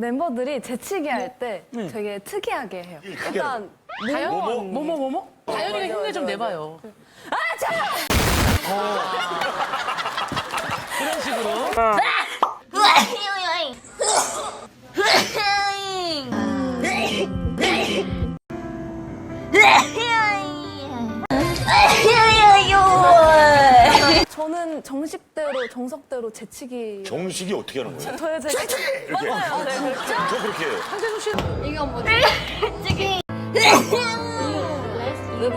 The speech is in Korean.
멤버들이 재치기 할 때 되게 특이하게 해요. 약간 다현 뭐뭐? 다현이가 흉내 좀 내봐요. 그런 식으로. 저는 정석대로 재치기. 정식이 어떻게 하는 거예요? 저의 재치기. 이렇게. 맞아요. 네, 그렇죠. 저 그렇게 해요. 이건 뭐지? 왜